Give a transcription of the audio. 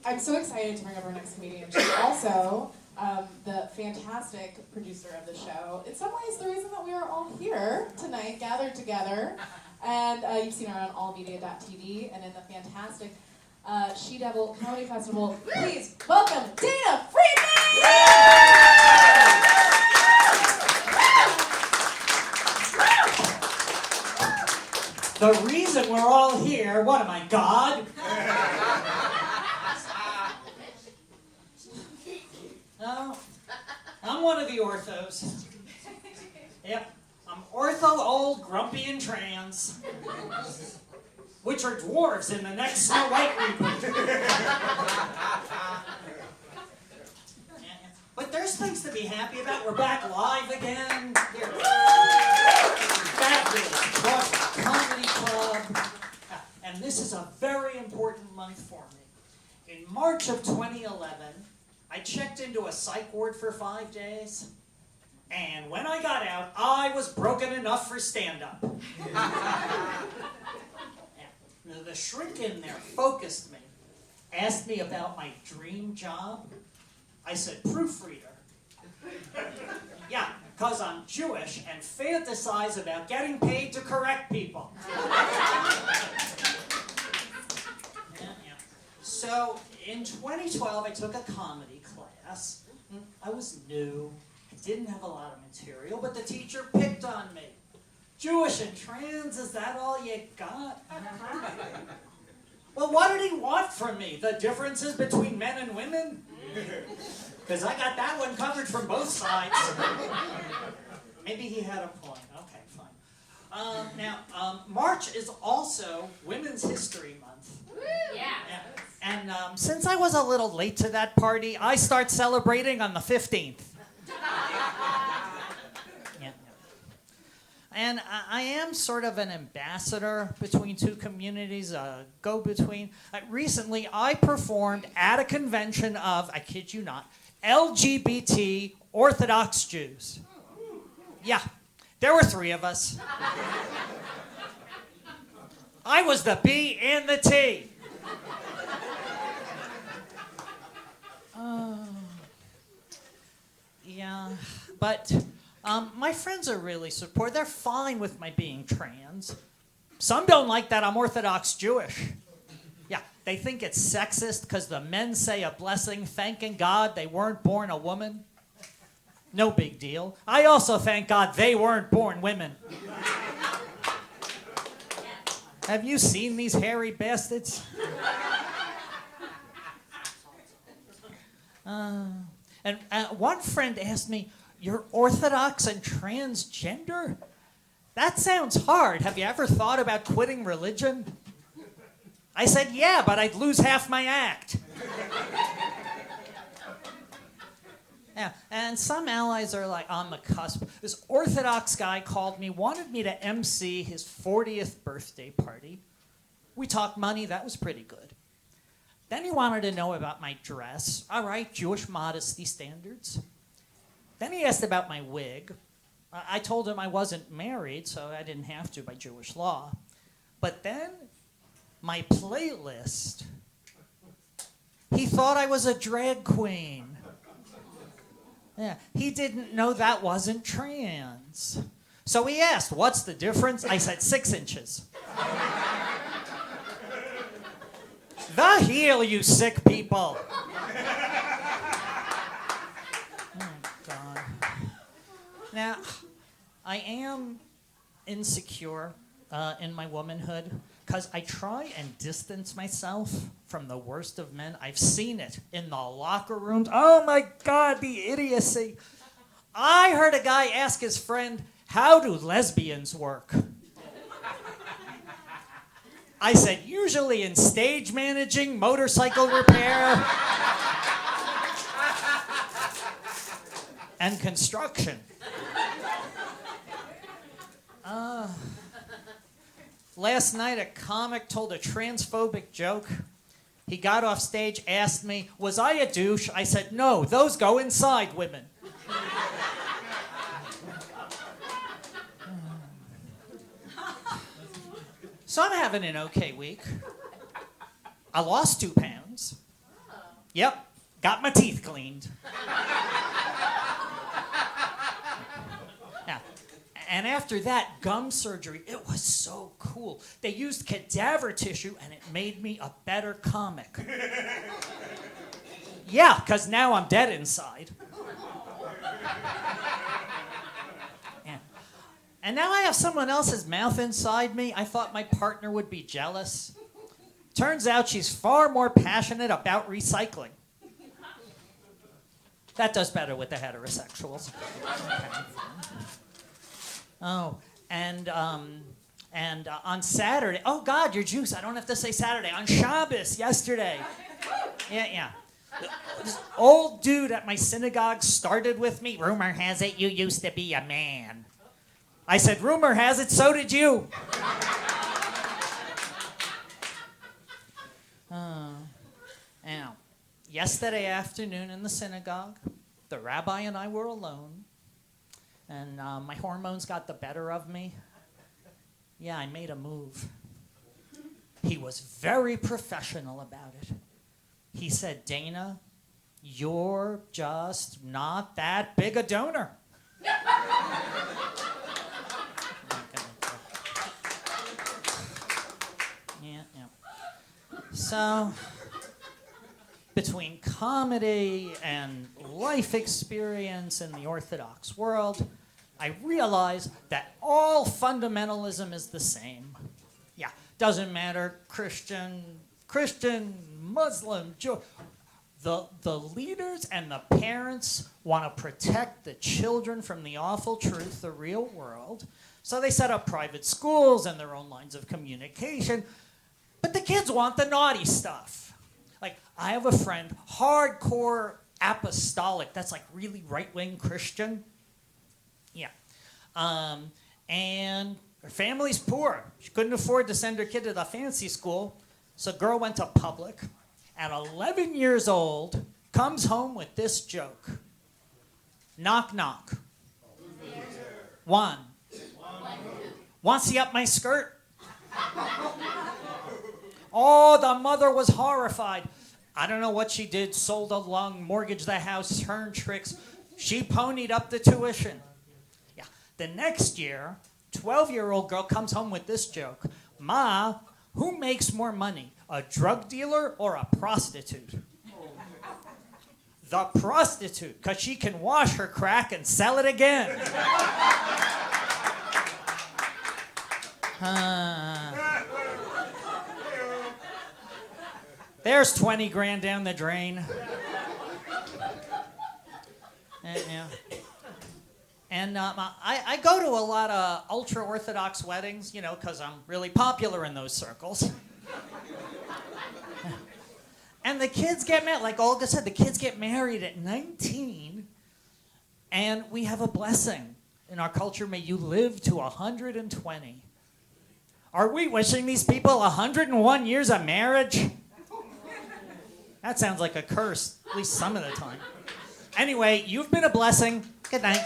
I'm so excited to bring up our next comedian. She's also the fantastic producer of the show. In some ways, the reason that we are all here tonight, gathered together. And you've seen her on allmedia.tv and in the fantastic She-Devil Comedy Festival. Please welcome Dana Friedman! The reason we're all here, what am I, God? No, I'm one of the orthos. Yep, I'm ortho, old, grumpy, and trans. Which are dwarves in the next Snow White reboot. But there's things to be happy about. We're back live again. Here. Fabulous. Broadway Comedy Club. And this is a very important month for me. In March of 2011, I checked into a psych ward for 5 days. And when I got out, I was broken enough for stand-up. The shrink in there focused me, asked me about my dream job. I said, proofreader. Yeah, because I'm Jewish and fantasize about getting paid to correct people. So in 2012, I took a comedy class. I was new. I didn't have a lot of material, but the teacher picked on me. Jewish and trans, is that all you got? Well, what did he want from me? The differences between men and women? Because I got that one covered from both sides. Maybe he had a point. Okay, fine. Now, March is also Women's History Month. Yeah. And since I was a little late to that party, I start celebrating on the 15th. And I am sort of an ambassador between two communities, a go-between. Recently, I performed at a convention of, I kid you not, LGBT Orthodox Jews. Yeah, there were 3 of us. I was the B and the T. Yeah, but... my friends are really supportive. They're fine with my being trans. Some don't like that I'm Orthodox Jewish. Yeah, they think it's sexist because the men say a blessing thanking God they weren't born a woman. No big deal. I also thank God they weren't born women. Have you seen these hairy bastards? And one friend asked me, "You're Orthodox and transgender? That sounds hard. Have you ever thought about quitting religion?" I said, "Yeah, but I'd lose half my act." Yeah, and some allies are like on the cusp. This Orthodox guy called me, wanted me to MC his 40th birthday party. We talked money, that was pretty good. Then he wanted to know about my dress. All right, Jewish modesty standards. Then he asked about my wig. I told him I wasn't married, so I didn't have to by Jewish law. But then, my playlist. He thought I was a drag queen. Yeah, he didn't know that wasn't trans. So he asked, "What's the difference?" I said, 6 inches. The heel, you sick people. Now, I am insecure in my womanhood because I try and distance myself from the worst of men. I've seen it in the locker rooms. Oh my God, the idiocy. I heard a guy ask his friend, "How do lesbians work?" I said, "Usually in stage managing, motorcycle repair, and construction." Last night, a comic told a transphobic joke. He got off stage, asked me, "Was I a douche?" I said, "No, those go inside women." So I'm having an okay week. I lost 2 pounds. Yep, got my teeth cleaned. Yeah. And after that, gum surgery, it was so cool. They used cadaver tissue, and it made me a better comic. Yeah, because now I'm dead inside. Yeah. And now I have someone else's mouth inside me. I thought my partner would be jealous. Turns out she's far more passionate about recycling. That does better with the heterosexuals. Okay. Oh, and on Saturday, oh God, you're Jews. I don't have to say Saturday. On Shabbos, yesterday. Yeah. This old dude at my synagogue started with me. Rumor has it you used to be a man. I said, rumor has it, so did you. Now, yesterday afternoon in the synagogue, the rabbi and I were alone, and my hormones got the better of me. Yeah, I made a move. He was very professional about it. He said, Dana, you're just not that big a donor. Yeah. So, between comedy and life experience in the Orthodox world, I realized that all fundamentalism is the same. Yeah, doesn't matter, Christian, Muslim, Jew. The leaders and the parents want to protect the children from the awful truth, the real world. So they set up private schools and their own lines of communication. But the kids want the naughty stuff. Like, I have a friend, hardcore apostolic, that's like really right-wing Christian. Yeah. And her family's poor. She couldn't afford to send her kid to the fancy school. So girl went to public. At 11 years old, comes home with this joke. Knock, knock. One. Want to see up my skirt? Oh, the mother was horrified. I don't know what she did, sold a lung, mortgaged the house, turned tricks. She ponied up the tuition. Yeah. The next year, 12-year-old girl comes home with this joke. Ma, who makes more money, a drug dealer or a prostitute? The prostitute, because she can wash her crack and sell it again. There's 20 grand down the drain. Yeah. And I go to a lot of ultra-Orthodox weddings, because I'm really popular in those circles. And the kids get married, like Olga said, the kids get married at 19, and we have a blessing. In our culture, may you live to 120. Are we wishing these people 101 years of marriage? That sounds like a curse, at least some of the time. Anyway, you've been a blessing. Good night.